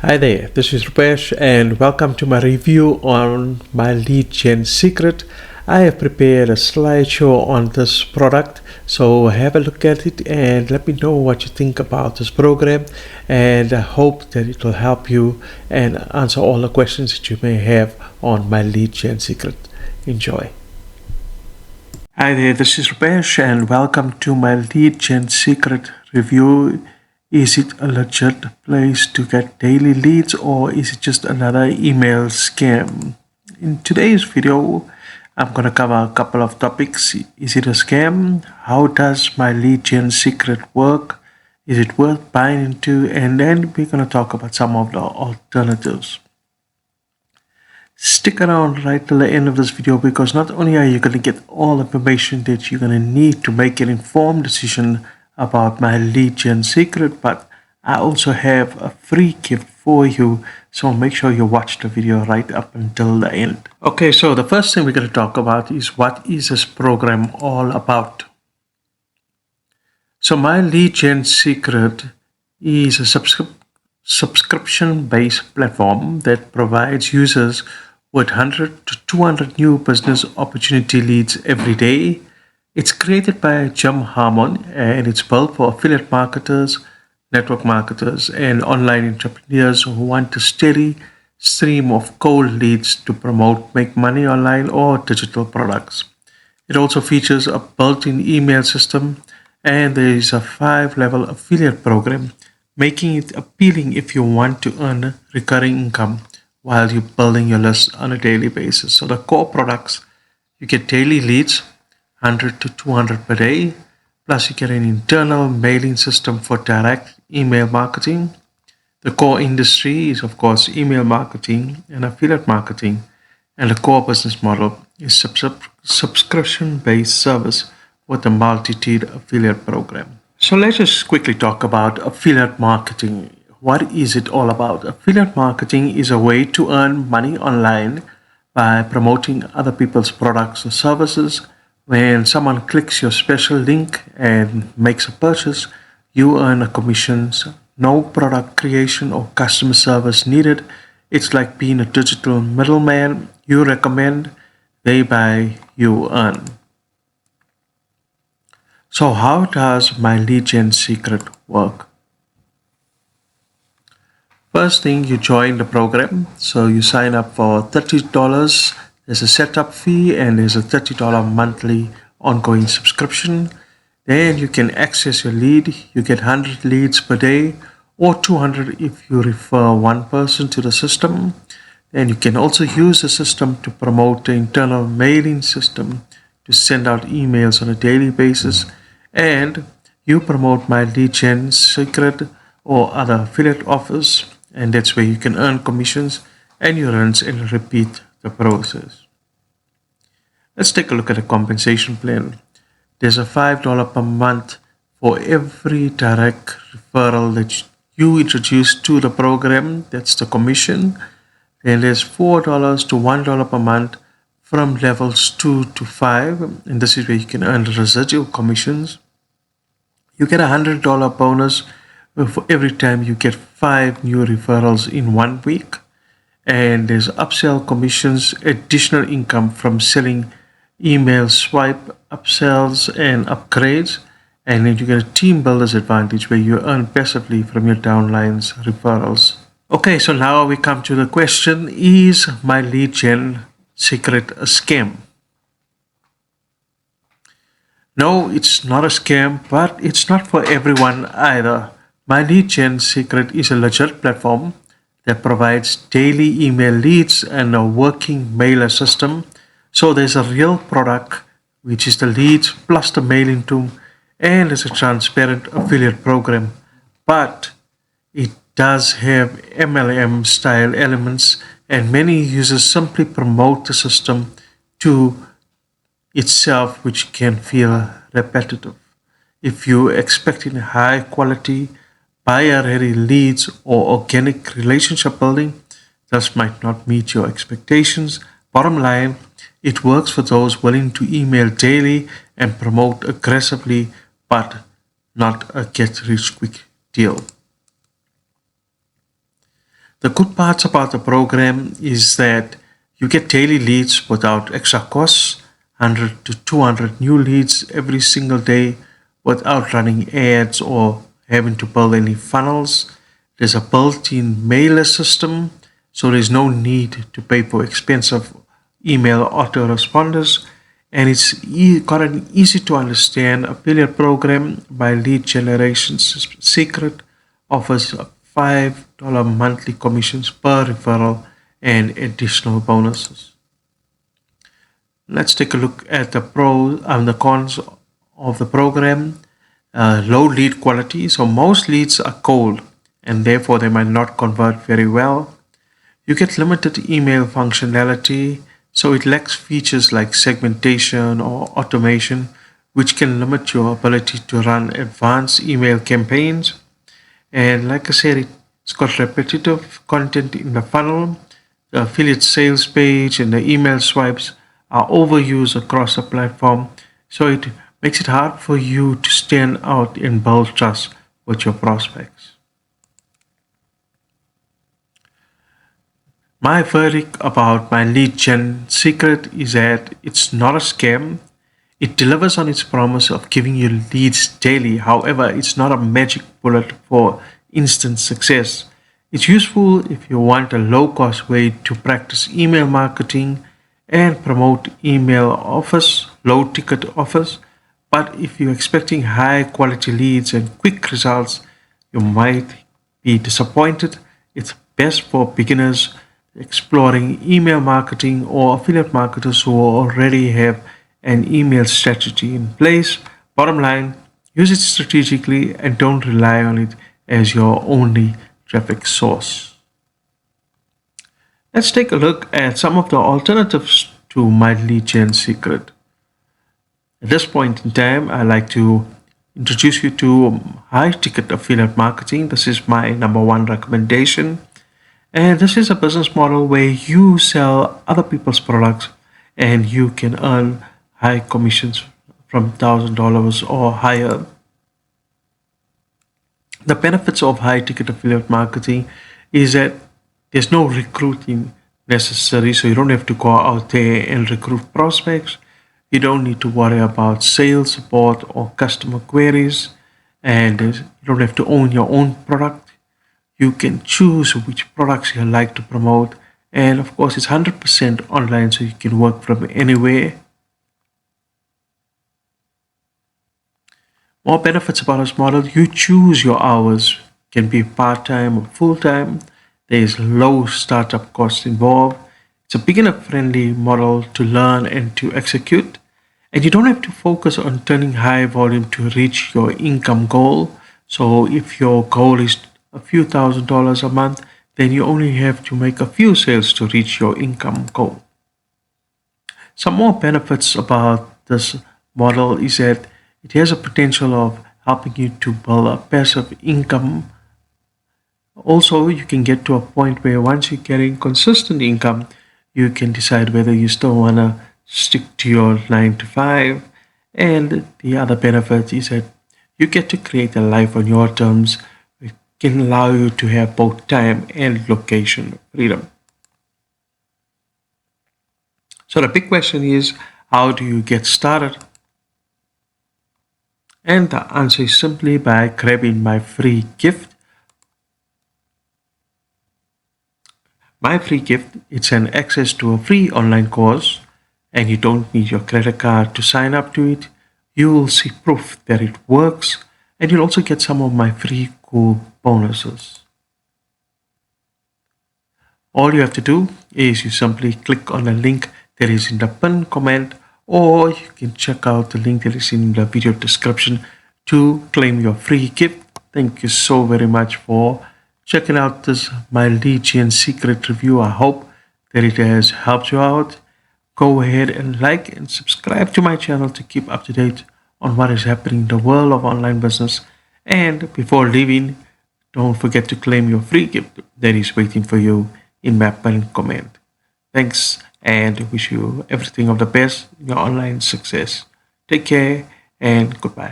Hi there, this is Rupesh and welcome to my review on my lead gen secret. I have prepared a slideshow on this product, so have a look at it and let me know what you think about this program, and I hope that it will help you and answer all the questions that you may have on my lead gen secret. Enjoy. Hi there, this is Rupesh and welcome to my lead gen secret review. Is it a legit place to get daily leads or is it just another email scam? In today's video, I'm going to cover a couple of topics. Is it a scam? How does my lead gen secret work? Is it worth buying into? And then we're going to talk about some of the alternatives. Stick around right till the end of this video because not only are you going to get all the information that you're going to need to make an informed decision about my lead gen secret, but I also have a free gift for you, so make sure you watch the video right up until the end. Okay, so the first thing we're going to talk about is what is this program all about. So my lead gen secret is a subscription-based platform that provides users with 100 to 200 new business opportunity leads every day. It's created by Jim Harmon and it's built for affiliate marketers, network marketers, and online entrepreneurs who want a steady stream of cold leads to promote, make money online or digital products. It also features a built-in email system and there is a 5-level affiliate program, making it appealing if you want to earn recurring income while you're building your list on a daily basis. So the core products, you get daily leads, 100 to 200 per day, plus you get an internal mailing system for direct email marketing. The core industry is of course email marketing and affiliate marketing, and the core business model is subscription-based service with a multi-tiered affiliate program. So let's just quickly talk about affiliate marketing. What is it all about? Affiliate marketing is a way to earn money online by promoting other people's products or services. When someone clicks your special link and makes a purchase, you earn a commissions. No product creation or customer service needed. It's like being a digital middleman. You recommend, they buy, you earn. So how does my lead gen secret work? First thing, you join the program. So you sign up for $30. There's a setup fee and there's a $30 monthly ongoing subscription. Then you can access your lead. You get 100 leads per day or 200 if you refer one person to the system. Then you can also use the system to promote the internal mailing system to send out emails on a daily basis. And you promote my lead gen secret or other affiliate offers, and that's where you can earn commissions and you rinse and repeat the process. Let's take a look at the compensation plan. There's a $5 per month for every direct referral that you introduce to the program. That's the commission. Then there's $4 to $1 per month from levels 2 to 5, and this is where you can earn residual commissions. You get a $100 bonus for every time you get 5 new referrals in 1 week. And there's upsell commissions, additional income from selling email swipe, upsells and upgrades. And then you get a team builders advantage where you earn passively from your downlines referrals. Okay, so now we come to the question, is my lead gen secret a scam? No, it's not a scam, but it's not for everyone either. My lead gen secret is a legit platform that provides daily email leads and a working mailer system. So there's a real product, which is the leads plus the mailing tool, and it's a transparent affiliate program. But it does have MLM style elements, and many users simply promote the system to itself, which can feel repetitive. If you're expecting high quality buyer-ready leads or organic relationship building, this might not meet your expectations. Bottom line, it works for those willing to email daily and promote aggressively, but not a get-rich-quick deal. The good parts about the program is that you get daily leads without extra costs, 100 to 200 new leads every single day without running ads or having to build any funnels. There's a built-in mailer system, so there's no need to pay for expensive email autoresponders. And it's got an easy to understand affiliate program by Lead Generation's Secret offers $5 monthly commissions per referral and additional bonuses. Let's take a look at the pros and the cons of the program. Low lead quality. So most leads are cold and therefore they might not convert very well. You get limited email functionality, so it lacks features like segmentation or automation, which can limit your ability to run advanced email campaigns. And like I said, it's got repetitive content in the funnel. The affiliate sales page and the email swipes are overused across the platform, so it makes it hard for you to stand out and build trust with your prospects. My verdict about my lead gen secret is that it's not a scam. It delivers on its promise of giving you leads daily. However, it's not a magic bullet for instant success. It's useful if you want a low cost way to practice email marketing and promote email offers, low ticket offers. But if you're expecting high quality leads and quick results, you might be disappointed. It's best for beginners exploring email marketing or affiliate marketers who already have an email strategy in place. Bottom line, use it strategically and don't rely on it as your only traffic source. Let's take a look at some of the alternatives to my lead gen secret. At this point in time, I like to introduce you to high ticket affiliate marketing. This is my number one recommendation. And this is a business model where you sell other people's products and you can earn high commissions from $1,000 or higher. The benefits of high ticket affiliate marketing is that there's no recruiting necessary, so you don't have to go out there and recruit prospects. You don't need to worry about sales support or customer queries, and you don't have to own your own product. You can choose which products you like to promote, and of course, it's 100% online, so you can work from anywhere. More benefits about this model: you choose your hours, can be part time or full time. There is low startup cost involved. It's a beginner friendly model to learn and to execute. And you don't have to focus on turning high volume to reach your income goal. So if your goal is a few $1,000s a month, then you only have to make a few sales to reach your income goal. Some more benefits about this model is that it has a potential of helping you to build a passive income. Also, you can get to a point where once you're getting consistent income, you can decide whether you still want to stick to your 9 to 5. And the other benefit is that you get to create a life on your terms. It can allow you to have both time and location freedom. So the big question is, how do you get started? And the answer is simply by grabbing my free gift. My free gift, it's an access to a free online course, and you don't need your credit card to sign up to it. You will see proof that it works, and you'll also get some of my free cool bonuses. All you have to do is you simply click on the link that is in the pinned comment, or you can check out the link that is in the video description to claim your free gift. Thank you so very much for checking out this my lead gen secret review. I hope that it has helped you out. Go ahead and like and subscribe to my channel to keep up to date on what is happening in the world of online business. And before leaving, don't forget to claim your free gift that is waiting for you in my pinned comment. Thanks, and wish you everything of the best in your online success. Take care and goodbye.